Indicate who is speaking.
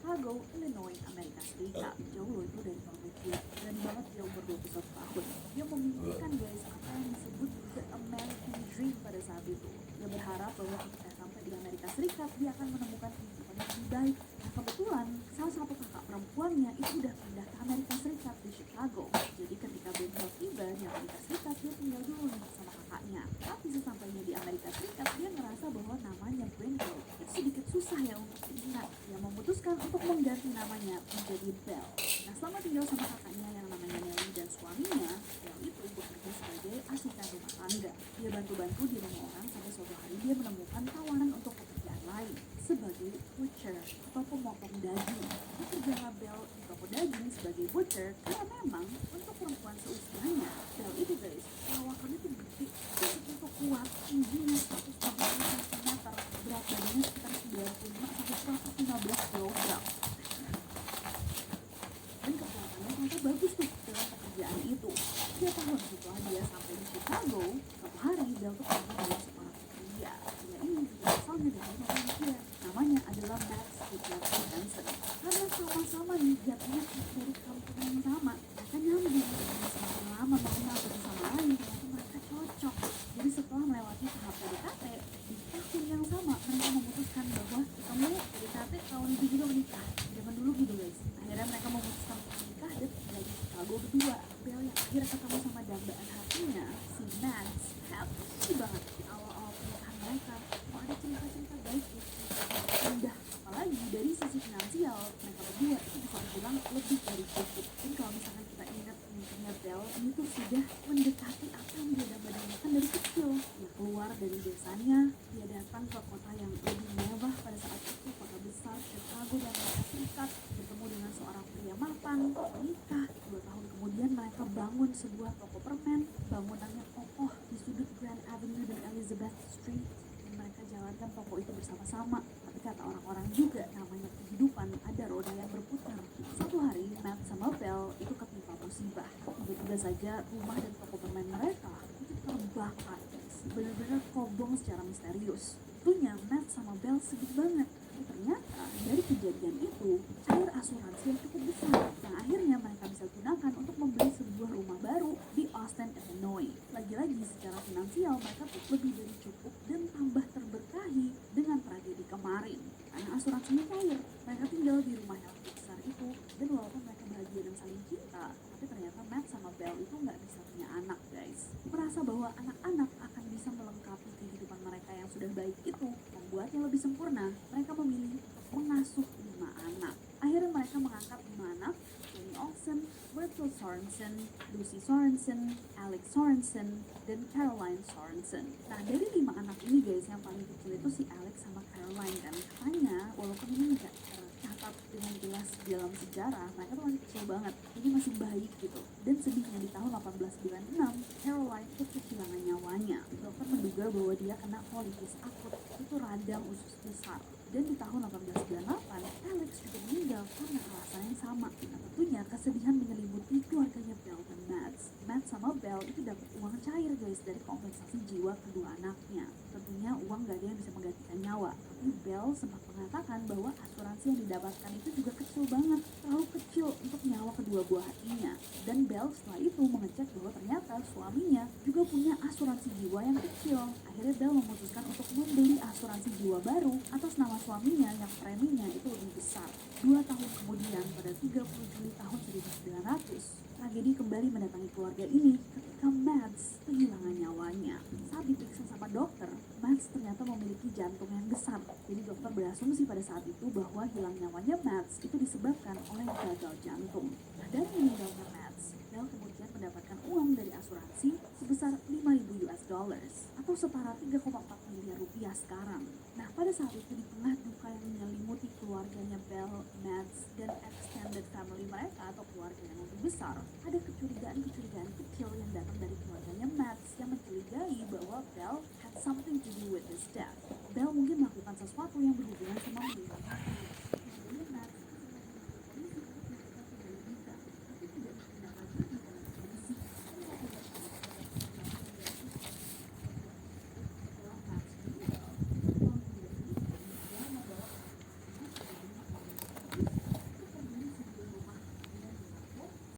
Speaker 1: Chicago, Illinois, Amerika Serikat. Jauh loh itu dari California. Berani banget dia umur 21 tahun. Dia memimpikan guys apa yang disebut the American Dream pada saat itu. Dia berharap bahwa ketika sampai di Amerika Serikat dia akan menemukan kehidupan yang lebih baik. Nah kebetulan salah satu kakak perempuannya itu udah pindah ke Amerika Serikat di Chicago. Jadi ketika Ben Hill tiba di Amerika Serikat dia tinggal dulu nih sama kakaknya. Tapi sesampainya di Amerika Serikat dia ngerasa bahwa namanya Ben Hill itu sedikit susah ya untuk diingat. Dia memutuskan untuk mengganti namanya menjadi Belle. Nah selama tinggal sama kakaknya yang namanya Nelly dan suaminya, Belle itu bekerja sebagai asisten rumah tangga. Dia bantu-bantu di rumah orang sampai suatu hari dia menemukan tawaran untuk pekerjaan lain sebagai butcher atau pemotong daging. Pekerjaan Belle di toko daging sebagai butcher karena memang untuk perempuan seusianya, Belle itu guys, perawakannya tuh gede, fisik itu kuat, tingginya 120 cm, berat badannya sekitar 95 sampai 115 kg. Dan kekuatannya ternyata bagus tuh dalam pekerjaan itu. 3 tahun setelah dia sampai di Chicago, suatu hari Belle tuh ketemu dengan seorang pria. Pria ini juga asalnya dari Norwegia. Namanya adalah Max Hitler Hansen. Karena sama-sama nih jatuhnya dari kampung yang sama, mereka nyambung. Semakin lama mengenal satu sama lain, ternyata mereka cocok. Jadi setelah melewati tahap PDKT, di tahun yang sama mereka memutuskan bahwa kamu PDKT tahun itu juga menikah. Zaman dulu gitu guys. Akhirnya mereka memutuskan untuk menikah dan tinggal di Chicago berdua. Belle yang akhirnya ketemu sama dambaan hatinya, si Max, happy banget di awal-awal pernikahan mereka. Mau ada cerita-cerita baik gitu. Indah, apalagi dari sisi finansial, mereka berdua itu bisa dibilang lebih dari cukup. Dan kalau misalkan kita ingat mimpinya Belle, ini tuh sudah mendekati apa yang dia dambakan dari kecil. Dia keluar dari desanya, dia datang ke kota yang lebih mewah pada saat itu, kota besar Chicago dan Amerika Serikat, bertemu dengan seorang pria mapan, menikah. 2 tahun kemudian mereka bangun sebuah toko permen, bangunannya kokoh di sudut Grand Avenue dan Elizabeth Street. Mereka jalankan toko itu bersama-sama. Tapi kata orang-orang juga namanya kehidupan ada roda yang berputar. Satu hari Matt sama Belle itu ketimpa musibah. Tiba-tiba saja rumah dan toko permen mereka itu terbakar guys. Benar-benar kobong secara misterius. Tentunya Matt sama Belle sedih banget. Tapi ternyata dari kejadian itu cair asuransi yang cukup besar. Yang akhirnya mereka bisa gunakan untuk membeli sebuah rumah baru di Austin, Illinois. Lagi-lagi secara finansial mereka tuh lebih dari cukup dan tambah terberkahi dengan tragedi kemarin. Karena asuransinya cair, mereka tinggal di rumah yang lebih besar itu. Dan walaupun mereka bahagia dan saling cinta, tapi ternyata Matt sama Belle itu nggak bisa punya anak guys. Merasa bahwa anak-anak akan bisa melengkapi kehidupan mereka yang sudah baik itu, membuatnya lebih sempurna. Mereka memilih mengasuh 5 anak. Akhirnya mereka mengangkat 5 anak, Jenny Olsen, Bertil Sorensen, Lucy Sorensen, Alex Sorensen, dan Caroline Sorensen. Nah dari 5 anak ini guys, yang paling kecil itu si Alex sama Caroline kan. Katanya walaupun ini nggak tercatat dengan jelas dalam sejarah, mereka tuh masih kecil banget, ini masih bayi gitu. Dan sedihnya di tahun 1896, Caroline itu kehilangan nyawanya. Dokter menduga bahwa dia kena colitis akut, itu radang usus besar. Dan di tahun 1898, Alex juga meninggal karena alasan yang sama. Nah, tentunya kesedihan menyelimuti keluarganya Belle dan Matt. Matt sama Belle itu dapat uang cair guys dari kompensasi jiwa kedua anaknya. Tentunya uang gak ada yang bisa menggantikan nyawa. Tapi Belle sempat mengatakan bahwa asuransi yang didapatkan itu juga kecil banget, terlalu kecil untuk nyawa kedua buah hatinya. Dan Belle setelah itu mengecek bahwa ternyata suaminya juga punya asuransi jiwa yang kecil. Akhirnya Belle memutuskan untuk membeli asuransi jiwa baru atas nama suaminya yang preminya itu lebih besar. 2 tahun kemudian pada 30 Juli tahun 1900, tragedi kembali mendatangi keluarga ini ketika Mads kehilangan nyawanya. Saat diperiksa sama dokter, Mads ternyata memiliki jantung yang besar. Jadi dokter berasumsi pada saat itu bahwa hilang nyawanya Mads itu disebabkan oleh gagal jantung. Nah, dari meninggalnya Mads, Belle kemudian mendapatkan uang dari asuransi sebesar 5.000 US dollars atau setara 3,4 miliar rupiah sekarang. Nah, pada saat itu di tengah duka yang menyelimuti keluarganya Belle, Mads, dan extended family mereka atau keluarga yang lebih besar, ada kecurigaan-kecurigaan kecil yang datang dari keluarganya Mads yang mencurigai bahwa Belle had something to do with his death.